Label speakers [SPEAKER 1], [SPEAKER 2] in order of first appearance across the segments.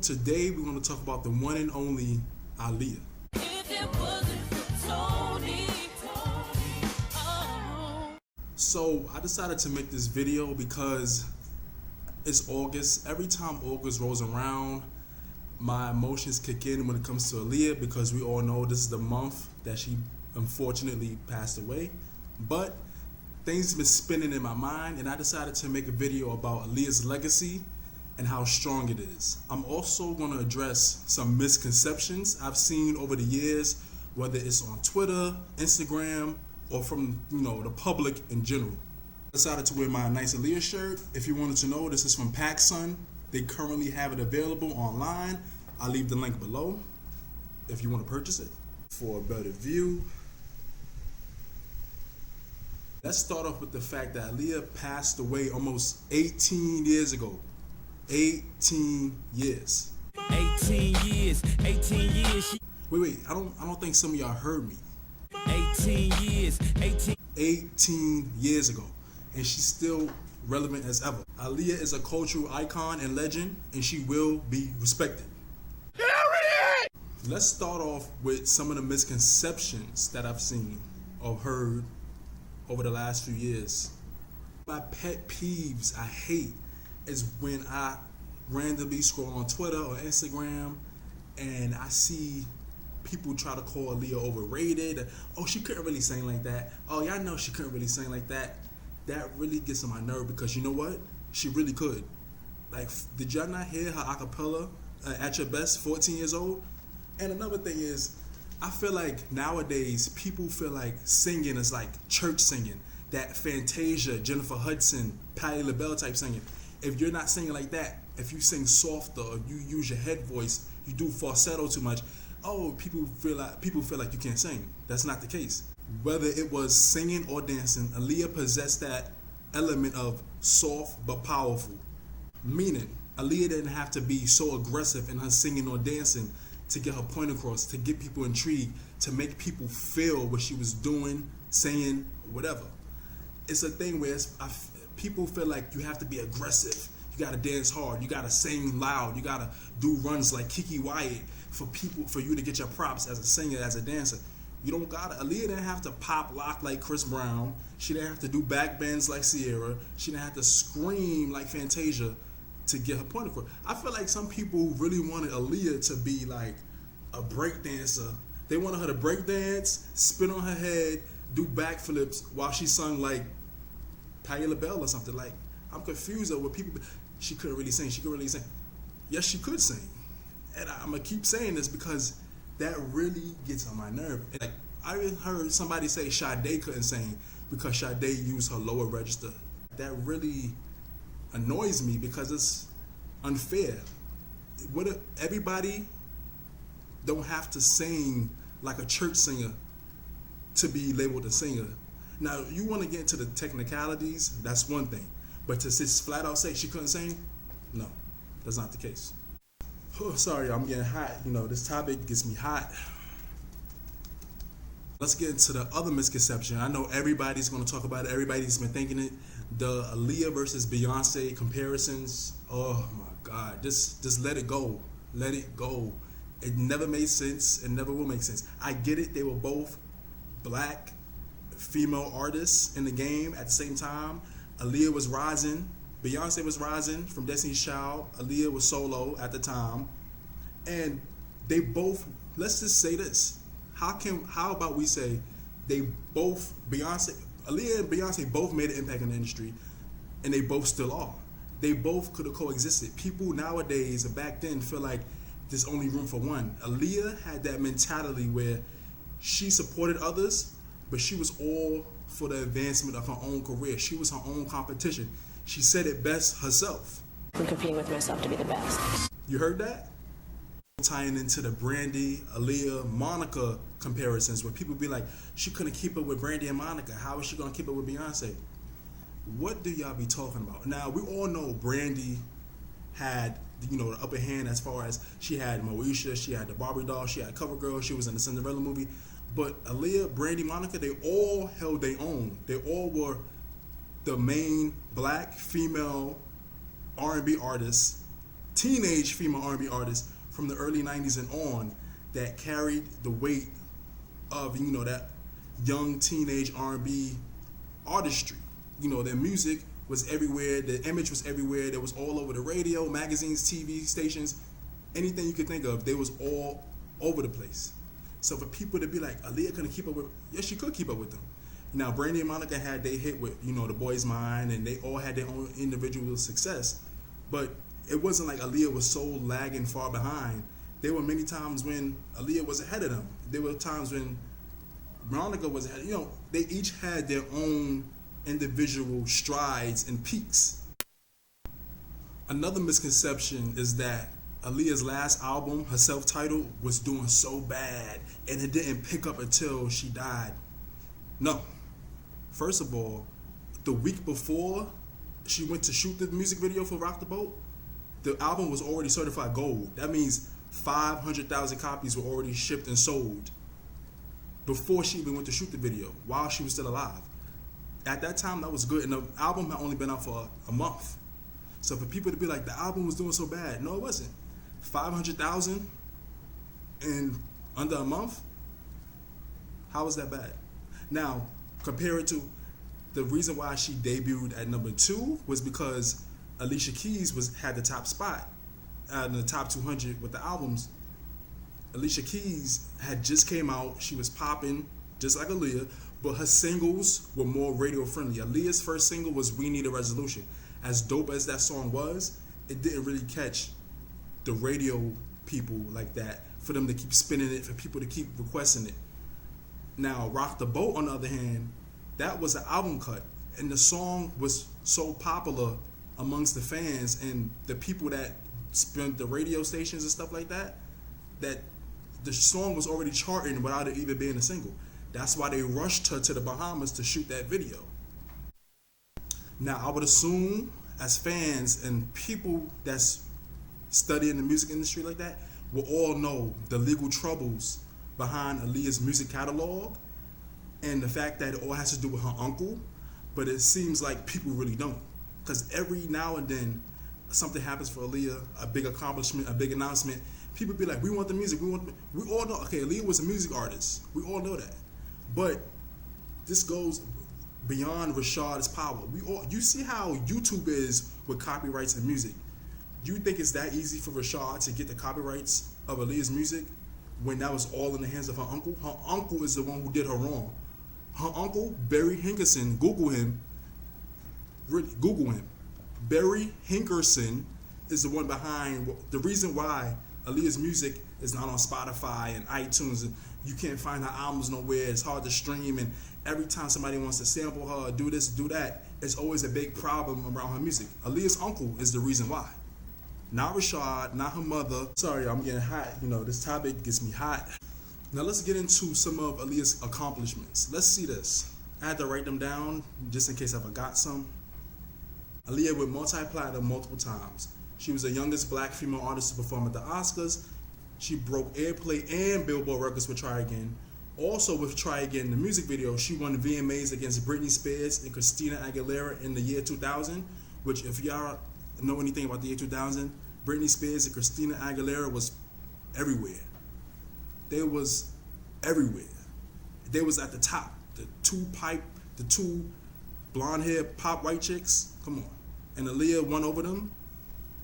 [SPEAKER 1] Today we're going to talk about the one and only Aaliyah. So I decided to make this video because it's August. Every time August rolls around, my emotions kick in when it comes to Aaliyah because we all know this is the month that she unfortunately passed away. But things have been spinning in my mind and I decided to make a video about Aaliyah's legacy and how strong it is. I'm also going to address some misconceptions I've seen over the years, whether it's on Twitter, Instagram, or from the public in general. I decided to wear my nice Aaliyah shirt. If you wanted to know, this is from PacSun. They currently have it available online. I'll leave the link below if you want to purchase it. For a better view, let's start off with the fact that Aaliyah passed away almost 18 years ago. 18 years.
[SPEAKER 2] 18 years.
[SPEAKER 1] Wait, I don't think some of y'all heard me.
[SPEAKER 2] 18 years.
[SPEAKER 1] 18 years ago. And she's still relevant as ever. Aaliyah is a cultural icon and legend, and she will be respected. Let's start off with some of the misconceptions that I've seen or heard over the last few years. My pet peeves I hate is when I randomly scroll on Twitter or Instagram and I see people try to call Aaliyah overrated. Oh, she couldn't really sing like that. Oh, y'all know she couldn't really sing like that. That really gets on my nerve because you know what? She really could. Like, did y'all not hear her acapella at your best, 14 years old? And another thing is, I feel like nowadays people feel like singing is like church singing. That Fantasia, Jennifer Hudson, Patti LaBelle type singing. If you're not singing like that, if you sing softer or you use your head voice, you do falsetto too much, oh, people feel like you can't sing. That's not the case. Whether it was singing or dancing, Aaliyah possessed that element of soft but powerful. Meaning, Aaliyah didn't have to be so aggressive in her singing or dancing to get her point across, to get people intrigued, to make people feel what she was doing, saying, whatever. It's a thing where people feel like you have to be aggressive. You gotta dance hard. You gotta sing loud. You gotta do runs like Kiki Wyatt for you to get your props as a singer, as a dancer. You don't gotta. Aaliyah didn't have to pop lock like Chris Brown. She didn't have to do back bends like Sierra. She didn't have to scream like Fantasia to get her point across. I feel like some people really wanted Aaliyah to be like a break dancer. They wanted her to break dance, spin on her head, do backflips while she sung like Patti LaBelle or something. Like, I'm confused over people. She couldn't really sing. She could really sing. Yes, she could sing. And I'm gonna keep saying this because that really gets on my nerve. And like, I even heard somebody say Sade couldn't sing because Sade used her lower register. That really annoys me because it's unfair. What if everybody don't have to sing like a church singer to be labeled a singer? Now, you want to get into the technicalities, that's one thing. But to just flat out say she couldn't sing, no, that's not the case. Oh, sorry, I'm getting hot. This topic gets me hot. Let's get into the other misconception. I know everybody's going to talk about it. Everybody's been thinking it. The Aaliyah versus Beyonce comparisons. Oh my God, just let it go. Let it go. It never made sense. It never will make sense. I get it. They were both black female artists in the game at the same time. Aaliyah was rising. Beyonce was rising from Destiny's Child. Aaliyah was solo at the time. And they both, let's just say this. How about we say Aaliyah and Beyonce both made an impact in the industry and they both still are. They both could have coexisted. People nowadays, back then, feel like there's only room for one. Aaliyah had that mentality where she supported others, but she was all for the advancement of her own career. She was her own competition. She said it best herself.
[SPEAKER 3] I'm competing with myself to be the best.
[SPEAKER 1] You heard that? Tying into the Brandi, Aaliyah, Monica comparisons where people be like, she couldn't keep up with Brandi and Monica. How is she going to keep up with Beyonce? What do y'all be talking about? Now, we all know Brandi had the upper hand as far as she had Moesha, she had the Barbie doll, she had CoverGirl, she was in the Cinderella movie. But Aaliyah, Brandi, Monica, they all held their own. They all were the main black female R&B artists teenage female R&B artists from the early 90s and on that carried the weight of, that young teenage R&B artistry. Their music was everywhere, the image was everywhere, it was all over the radio, magazines, TV stations, anything you could think of, they was all over the place. So for people to be like, Aaliyah couldn't keep up with, yes, she could keep up with them. Now, Brandi and Monica had they hit with, The Boy's Mind, and they all had their own individual success. But it wasn't like Aaliyah was so lagging far behind. There were many times when Aaliyah was ahead of them. There were times when Monica was ahead. They each had their own individual strides and peaks. Another misconception is that Aaliyah's last album, her self-titled, was doing so bad and it didn't pick up until she died. No. First of all, the week before she went to shoot the music video for Rock the Boat, the album was already certified gold. That means 500,000 copies were already shipped and sold before she even went to shoot the video, while she was still alive. At that time, that was good, and the album had only been out for a month. So for people to be like, the album was doing so bad, no, it wasn't. 500,000 in under a month? How was that bad? Now, compare it to the reason why she debuted at number 2 was because Alicia Keys had the top spot in the top 200 with the albums. Alicia Keys had just came out. She was popping just like Aaliyah, but her singles were more radio friendly. Aaliyah's first single was We Need a Resolution. As dope as that song was, it didn't really catch the radio people like that, for them to keep spinning it, for people to keep requesting it. Now, Rock the Boat, on the other hand, that was an album cut, and the song was so popular amongst the fans and the people that spent the radio stations and stuff like that, that the song was already charting without it even being a single. That's why they rushed her to the Bahamas to shoot that video. Now, I would assume as fans and people that's studying the music industry like that will all know the legal troubles behind Aaliyah's music catalog and the fact that it all has to do with her uncle, but it seems like people really don't. Because every now and then something happens for Aaliyah, a big accomplishment, a big announcement, people be like, we want the music, we all know, okay, Aaliyah was a music artist, we all know that. But this goes beyond Rashad's power. You see how YouTube is with copyrights and music. You think it's that easy for Rashad to get the copyrights of Aaliyah's music when that was all in the hands of her uncle? Her uncle is the one who did her wrong. Her uncle, Barry Hinkerson, Google him. Barry Hinkerson is the one behind the reason why Aaliyah's music is not on Spotify and iTunes, and you can't find her albums nowhere. It's hard to stream, and every time somebody wants to sample her, do this, do that, it's always a big problem around her music. Aaliyah's uncle is the reason why. Not Rashad, not her mother. Sorry, I'm getting hot. This topic gets me hot. Now let's get into some of Aaliyah's accomplishments. Let's see this. I had to write them down just in case I forgot some. Aaliyah went multi-platinum multiple times. She was the youngest black female artist to perform at the Oscars. She broke airplay and Billboard records with Try Again. Also with Try Again, the music video, she won VMAs against Britney Spears and Christina Aguilera in the year 2000, which if y'all know anything about the year 2000, Britney Spears and Christina Aguilera was everywhere. They was everywhere. They was at the top. The two blonde hair pop white chicks, come on. And Aaliyah won over them.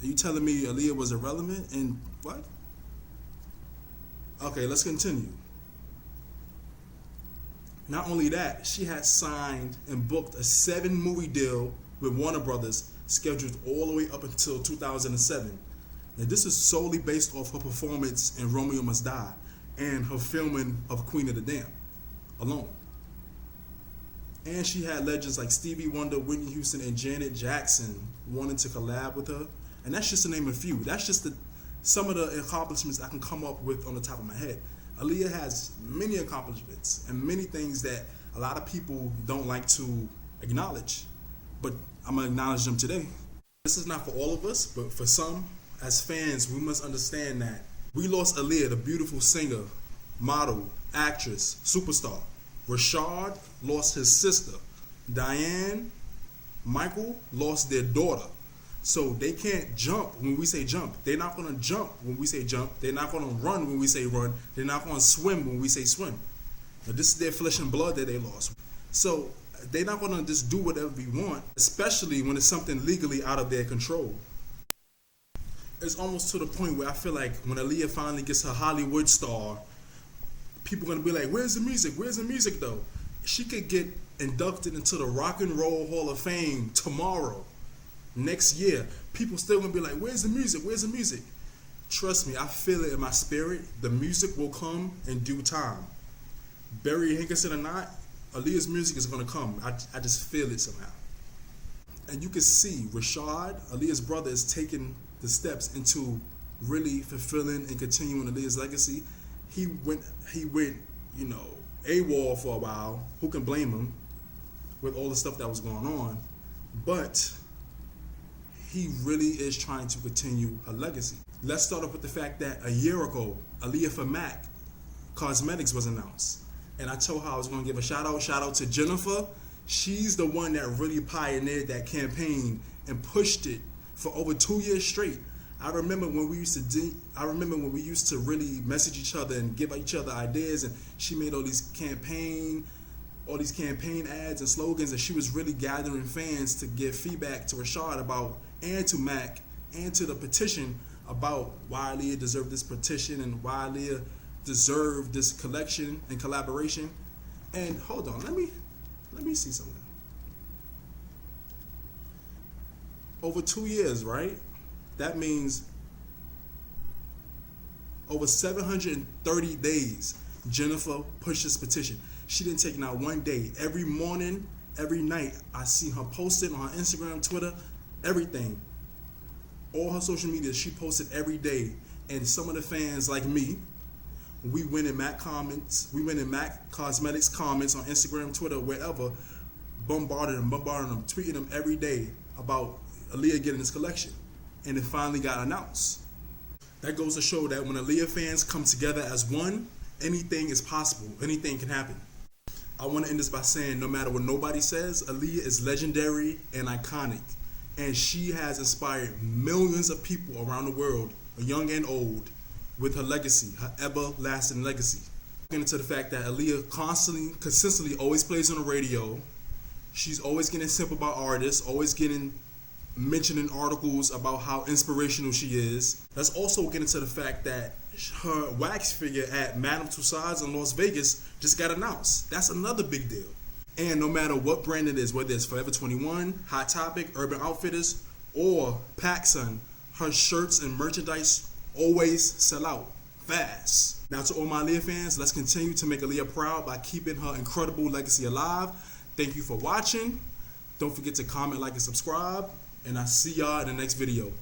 [SPEAKER 1] Are you telling me Aaliyah was irrelevant? And what? Okay, let's continue. Not only that, she had signed and booked a 7-movie deal with Warner Brothers, scheduled all the way up until 2007. Now, this is solely based off her performance in Romeo Must Die and her filming of Queen of the Damned alone. And she had legends like Stevie Wonder, Whitney Houston, and Janet Jackson wanting to collab with her. And that's just to name a few. That's just some of the accomplishments I can come up with on the top of my head. Aaliyah has many accomplishments and many things that a lot of people don't like to acknowledge. But I'm going to acknowledge them today. This is not for all of us, but for some, as fans, we must understand that we lost Aaliyah, the beautiful singer, model, actress, superstar. Rashad lost his sister. Diane, Michael lost their daughter. So they can't jump when we say jump. They're not gonna jump when we say jump. They're not gonna run when we say run. They're not gonna swim when we say swim. Now, this is their flesh and blood that they lost. So they're not gonna just do whatever we want, especially when it's something legally out of their control. It's almost to the point where I feel like when Aaliyah finally gets her Hollywood star, people are gonna be like, "Where's the music? Where's the music though?" She could get inducted into the Rock and Roll Hall of Fame tomorrow, next year. People still gonna be like, "Where's the music? Where's the music?" Trust me, I feel it in my spirit. The music will come in due time. Barry Hankinson or not, Aaliyah's music is gonna come. I just feel it somehow. And you can see Rashad, Aaliyah's brother, is taking the steps into really fulfilling and continuing Aaliyah's legacy. He went, you know, AWOL for a while. Who can blame him with all the stuff that was going on? But he really is trying to continue her legacy. Let's start off with the fact that a year ago, Aaliyah for MAC Cosmetics was announced. And I told her I was going to give a shout out to Jennifer. She's the one that really pioneered that campaign and pushed it for over 2 years straight. I remember when we used to really message each other and give each other ideas, and she made all these campaign ads and slogans, and she was really gathering fans to give feedback to Rashad about, and to Mac, and to the petition about why Aaliyah deserved this petition and why Aaliyah deserved this collection and collaboration. And hold on, let me see something. Over 2 years, right? That means over 730 days Jennifer pushed this petition. She didn't take not one day. Every morning, every night, I see her posting on her Instagram, Twitter, everything. All her social media, she posted every day. And some of the fans, like me, we went in Mac Cosmetics comments on Instagram, Twitter, wherever, bombarded them, tweeting them every day about Aaliyah getting this collection. And it finally got announced. That goes to show that when Aaliyah fans come together as one, anything is possible. Anything can happen. I want to end this by saying, no matter what nobody says, Aaliyah is legendary and iconic. And she has inspired millions of people around the world, young and old, with her legacy, her everlasting legacy. Getting into the fact that Aaliyah consistently always plays on the radio. She's always getting sent about artists, always getting mentioned in articles about how inspirational she is. Let's also get into the fact that her wax figure at Madame Tussauds in Las Vegas just got announced. That's another big deal. And no matter what brand it is, whether it's Forever 21, Hot Topic, Urban Outfitters, or PacSun, her shirts and merchandise always sell out fast. Now, to all my Aaliyah fans, let's continue to make Aaliyah proud by keeping her incredible legacy alive. Thank you for watching. Don't forget to comment, like, and subscribe. And I'll see y'all in the next video.